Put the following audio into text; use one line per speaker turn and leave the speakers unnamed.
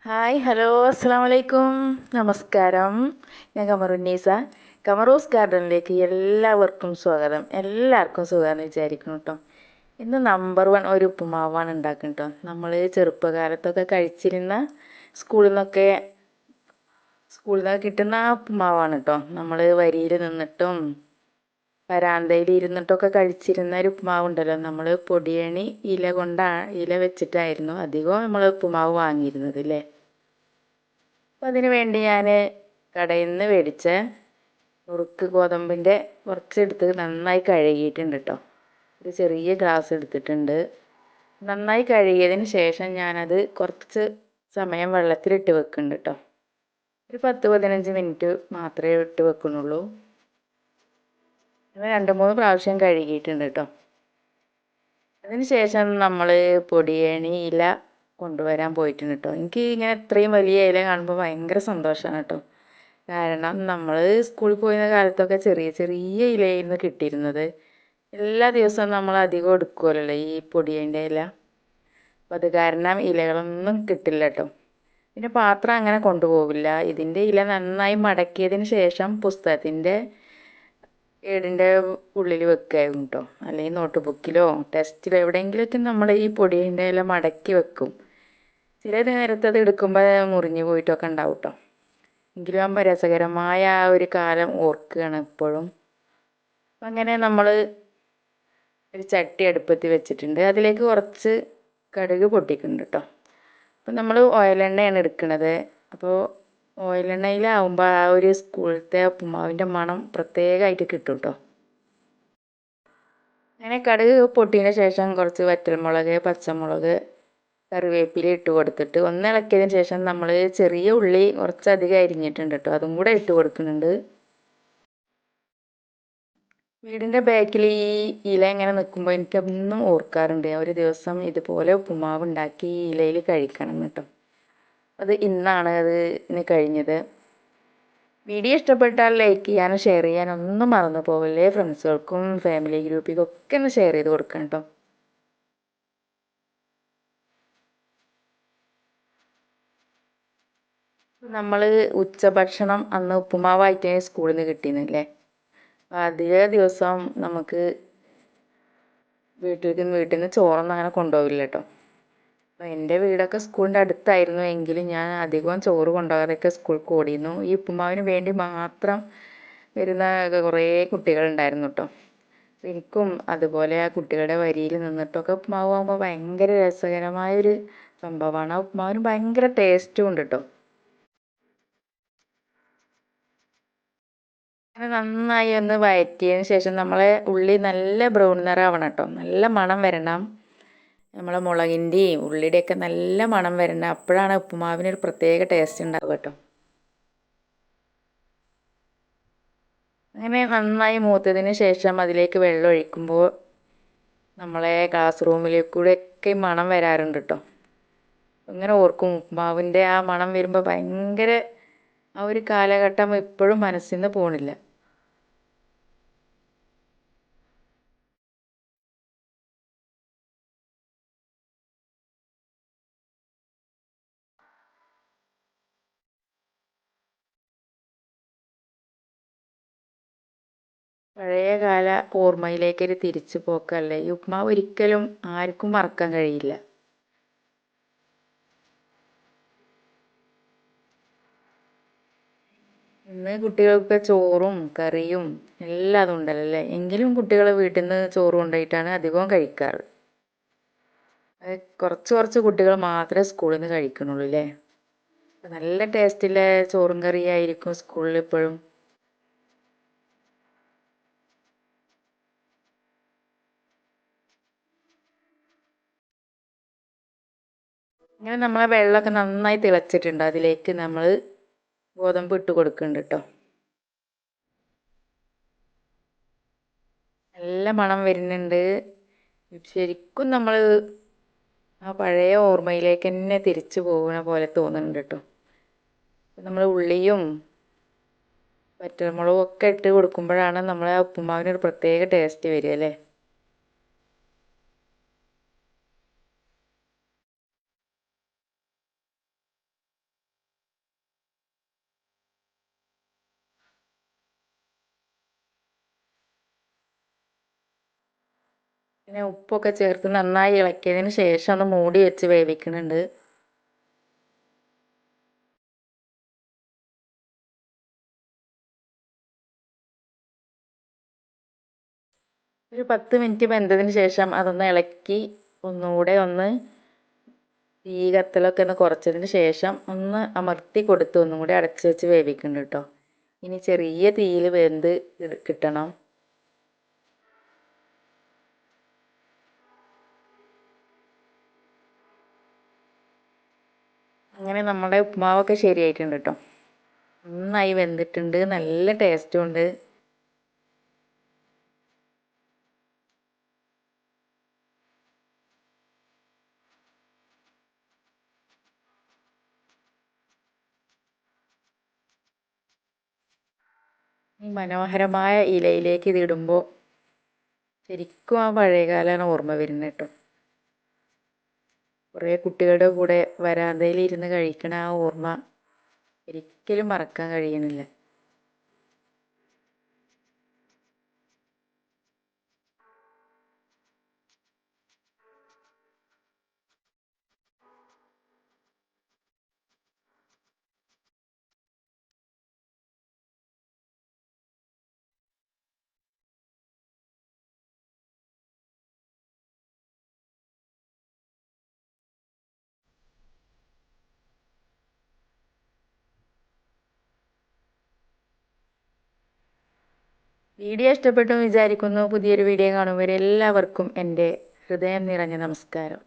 Hi hello അസ്സാം വലൈക്കും. നമസ്കാരം. ഞാൻ കമറുന്നീസ. കമറൂസ് ഗാർഡനിലേക്ക് എല്ലാവർക്കും സ്വാഗതം. എല്ലാവർക്കും സുഖമാണെന്ന് വിചാരിക്കുന്നു കേട്ടോ. ഇന്ന് നമ്പർ വൺ ഒരു ഉപ്പുമാവാണ് ഉണ്ടാക്കുന്നത് കേട്ടോ. നമ്മൾ ചെറുപ്പകാലത്തൊക്കെ കഴിച്ചിരുന്ന സ്കൂളിൽ നിന്നൊക്കെ കിട്ടുന്ന ആ ഉപ്പുമാവാണ് കേട്ടോ. നമ്മൾ വരിയിൽ നിന്നിട്ടും വരാന്തയിൽ ഇരുന്നിട്ടൊക്കെ കഴിച്ചിരുന്ന ഒരു ഉപ്പുമാവുണ്ടല്ലോ. നമ്മൾ പൊടിയണി ഇല വെച്ചിട്ടായിരുന്നു അധികവും നമ്മൾ ഉപ്പുമാവ് വാങ്ങിയിരുന്നത് അല്ലേ. അപ്പം അതിന് വേണ്ടി ഞാൻ കടയിൽ നിന്ന് മേടിച്ച നുറുക്ക് ഗോതമ്പിൻ്റെ കുറച്ചെടുത്ത് നന്നായി കഴുകിയിട്ടുണ്ട് കേട്ടോ. ഒരു ചെറിയ ഗ്ലാസ് എടുത്തിട്ടുണ്ട്. നന്നായി കഴുകിയതിന് ശേഷം ഞാനത് കുറച്ച് സമയം വെള്ളത്തിലിട്ട് വെക്കുന്നുണ്ട് കേട്ടോ. ഒരു 10-15 മിനിറ്റ് മാത്രമേ ഇട്ട് വെക്കുന്നുള്ളൂ. അത് 2-3 പ്രാവശ്യം കഴുകിയിട്ടുണ്ട് കേട്ടോ. അതിന് ശേഷം നമ്മൾ പൊടിയണി ഇല കൊണ്ടുവരാൻ പോയിട്ടുണ്ട് കേട്ടോ. എനിക്ക് ഇങ്ങനെ ഇത്രയും വലിയ ഇല കാണുമ്പോൾ ഭയങ്കര സന്തോഷമാണ് കേട്ടോ. കാരണം നമ്മൾ സ്കൂളിൽ പോയിരുന്ന കാലത്തൊക്കെ ചെറിയ ചെറിയ ഇലയായിരുന്നു കിട്ടിയിരുന്നത്. എല്ലാ ദിവസവും നമ്മൾ അധികം എടുക്കുമല്ലോ ഈ പൊടിയൻ്റെ ഇല. അപ്പം അത് കാരണം ഇലകളൊന്നും കിട്ടില്ല കേട്ടോ. പിന്നെ പാത്രം അങ്ങനെ കൊണ്ടുപോകില്ല. ഇതിൻ്റെ ഇല നന്നായി മടക്കിയതിന് ശേഷം പുസ്തകത്തിൻ്റെ ഏടിൻ്റെ ഉള്ളിൽ വെക്കായിരുന്നു കേട്ടോ. അല്ലെങ്കിൽ നോട്ട് ബുക്കിലോ ടെസ്റ്റിലോ എവിടെയെങ്കിലുമൊക്കെ നമ്മൾ ഈ പൊടിയൻ്റെ ഇല മടക്കി വെക്കും. ചില നേരത്ത് അത് എടുക്കുമ്പോൾ മുറിഞ്ഞു പോയിട്ടൊക്കെ ഉണ്ടാവും കേട്ടോ. എങ്കിലും ആകുമ്പോൾ രസകരമായ ആ ഒരു കാലം ഓർക്കുകയാണ് ഇപ്പോഴും. അങ്ങനെ നമ്മൾ ഒരു ചട്ടി അടുപ്പത്ത് വെച്ചിട്ടുണ്ട്. അതിലേക്ക് കുറച്ച് കടുക് പൊട്ടിക്കുന്നുണ്ട് കേട്ടോ. അപ്പം നമ്മൾ ഓയിലെണ്ണയാണ് എടുക്കുന്നത്. അപ്പോൾ ഓയിലെണ്ണയിലാവുമ്പോൾ ആ ഒരു സ്കൂളത്തെ ഉപ്പുമാവിൻ്റെ മണം പ്രത്യേകമായിട്ട് കിട്ടും കേട്ടോ. അങ്ങനെ കടുക് പൊട്ടിയതിന് ശേഷം കുറച്ച് വറ്റൽമുളക്, പച്ചമുളക്, കറിവേപ്പില ഇട്ട് കൊടുത്തിട്ട് ഒന്ന് ഇളക്കിയതിന് ശേഷം നമ്മൾ ചെറിയ ഉള്ളി കുറച്ചധികം അരിഞ്ഞിട്ടുണ്ട് കേട്ടോ. അതും കൂടെ ഇട്ട് കൊടുക്കുന്നുണ്ട്. വീടിൻ്റെ ബാക്കിൽ ഈ ഇല ഇങ്ങനെ നിൽക്കുമ്പോൾ എനിക്കെന്നും ഓർക്കാറുണ്ട് ഒരു ദിവസം ഇതുപോലെ ഉപ്പുമാവ് ഉണ്ടാക്കി ഈ ഇലയിൽ കഴിക്കണം കേട്ടോ. അത് ഇന്നാണ് ഇന്ന് കഴിഞ്ഞത്. വീഡിയോ ഇഷ്ടപ്പെട്ടാൽ ലൈക്ക് ചെയ്യാനും ഷെയർ ചെയ്യാനും ഒന്നും മറന്നു പോകല്ലേ. ഫ്രണ്ട്സുകൾക്കും ഫാമിലി ഗ്രൂപ്പിലും ഒക്കെ ഒന്ന് ഷെയർ ചെയ്ത് കൊടുക്കണം കേട്ടോ. നമ്മൾ ഉച്ചഭക്ഷണം അന്ന് ഉപ്പുമാവായിട്ട് സ്കൂളിൽ നിന്ന് കിട്ടിയിരുന്നില്ലേ. അപ്പോൾ അധിക ദിവസം നമുക്ക് വീട്ടിൽ നിന്ന് ചോറൊന്നും അങ്ങനെ കൊണ്ടുപോകില്ല കേട്ടോ. അപ്പോൾ എൻ്റെ വീടൊക്കെ സ്കൂളിൻ്റെ അടുത്തായിരുന്നു എങ്കിലും ഞാൻ അധികവും ചോറ് കൊണ്ടുപോകാതെയൊക്കെ സ്കൂളിൽ ഓടിയിരുന്നു. ഈ ഉപ്പുമാവിന് വേണ്ടി മാത്രം വരുന്ന കുറേ കുട്ടികളുണ്ടായിരുന്നു കേട്ടോ. എനിക്കും അതുപോലെ ആ കുട്ടികളുടെ വരിയിൽ നിന്നിട്ടൊക്കെ ഉപ്പുമാവ് ആകുമ്പോൾ ഭയങ്കര രസകരമായൊരു സംഭവമാണ്. ആ ഉപ്പുമാവിന് ഭയങ്കര ടേസ്റ്റും ഉണ്ട് കേട്ടോ. അങ്ങനെ നന്നായി ഒന്ന് വഴറ്റിയതിന് ശേഷം നമ്മളെ ഉള്ളി നല്ല ബ്രൗൺ നിറമാവണം കേട്ടോ. നല്ല മണം വരണം. നമ്മളെ മുളകിൻ്റെയും ഉള്ളിയുടെയൊക്കെ നല്ല മണം വരണം. അപ്പോഴാണ് ഉപ്പുമാവിനൊരു പ്രത്യേക ടേസ്റ്റ് ഉണ്ടാവുക കേട്ടോ. അങ്ങനെ നന്നായി മൂത്തതിന് ശേഷം അതിലേക്ക് വെള്ളം ഒഴിക്കുമ്പോൾ നമ്മളെ ക്ലാസ് റൂമിലേക്കൂടെയൊക്കെ മണം വരാറുണ്ട് കേട്ടോ. ഇങ്ങനെ ഓർക്കും ഉപ്പുമാവിൻ്റെ ആ മണം വരുമ്പോൾ ഭയങ്കര ആ ഒരു കാലഘട്ടം ഇപ്പോഴും മനസ്സിൽ നിന്ന് പോണില്ല. പഴയ കാല ഓർമ്മയിലേക്കൊരു തിരിച്ചു പോക്കല്ലേ. ഈ ഉപ്പുമാവ് ഒരിക്കലും ആർക്കും മറക്കാൻ കഴിയില്ല. ഇന്ന് കുട്ടികൾക്ക് ചോറും കറിയും എല്ലാം ഉണ്ടല്ലോ അല്ലേ. എങ്കിലും കുട്ടികൾ വീട്ടിൽ നിന്ന് ചോറ് കൊണ്ടുപോയിട്ടാണ് അധികവും കഴിക്കാറ്. അത് കുറച്ച് കുറച്ച് കുട്ടികൾ മാത്രമേ സ്കൂളിൽ നിന്ന് കഴിക്കണുള്ളൂ അല്ലേ. നല്ല ടേസ്റ്റിലെ ചോറും കറിയായിരിക്കും സ്കൂളിൽ ഇപ്പോഴും. ഇങ്ങനെ നമ്മളെ വെള്ളമൊക്കെ നന്നായി തിളച്ചിട്ടുണ്ട്. അതിലേക്ക് നമ്മൾ ഗോതമ്പ് ഇട്ട് കൊടുക്കുന്നുണ്ട് കേട്ടോ. നല്ല മണം വരുന്നുണ്ട്. ശരിക്കും നമ്മൾ ആ പഴയ ഓർമ്മയിലേക്ക് തന്നെ തിരിച്ചു പോകുന്ന പോലെ തോന്നുന്നുണ്ട് കേട്ടോ. നമ്മൾ ഉള്ളിയും വറ്റൽമുളകും ഒക്കെ ഇട്ട് കൊടുക്കുമ്പോഴാണ് നമ്മളെ ആ ഉപ്പുമാവിനൊരു പ്രത്യേക ടേസ്റ്റ് വരിക അല്ലേ. പിന്നെ ഉപ്പൊക്കെ ചേർത്ത് നന്നായി ഇളക്കിയതിന് ശേഷം ഒന്ന് മൂടി വെച്ച് വേവിക്കുന്നുണ്ട്. ഒരു 10 മിനിറ്റ് വെന്തതിന് ശേഷം അതൊന്ന് ഇളക്കി ഒന്നുകൂടെ ഒന്ന് തീ കത്തലൊക്കെ ഒന്ന് കുറച്ചതിന് ശേഷം ഒന്ന് അമർത്തി കൊടുത്ത് ഒന്നും കൂടി അടച്ച് വെച്ച് വേവിക്കുന്നുണ്ട് കേട്ടോ. ഇനി ചെറിയ തീയിൽ വെന്ത് കിട്ടണം. അങ്ങനെ നമ്മുടെ ഉപ്മാവൊക്കെ ശരിയായിട്ടുണ്ട് കേട്ടോ. നന്നായി വെന്തിട്ടുണ്ട്, നല്ല ടേസ്റ്റും ഉണ്ട്. ഈ മനോഹരമായ ഇലയിലേക്ക് ഇതിടുമ്പോൾ ശരിക്കും ആ പഴയകാലമാണ് ഓർമ്മ വരുന്നത് കേട്ടോ. കുറേ കുട്ടികളുടെ കൂടെ വരാന്തയിൽ ഇരുന്ന് കഴിക്കണ ആ ഓർമ്മ ഒരിക്കലും മറക്കാൻ കഴിയുന്നില്ല. വീഡിയോ ഇഷ്ടപ്പെട്ടു എന്ന് വിചാരിക്കുന്നു. പുതിയൊരു വീഡിയോ കാണും വരെ എല്ലാവർക്കും എൻ്റെ ഹൃദയം നിറഞ്ഞ നമസ്കാരം.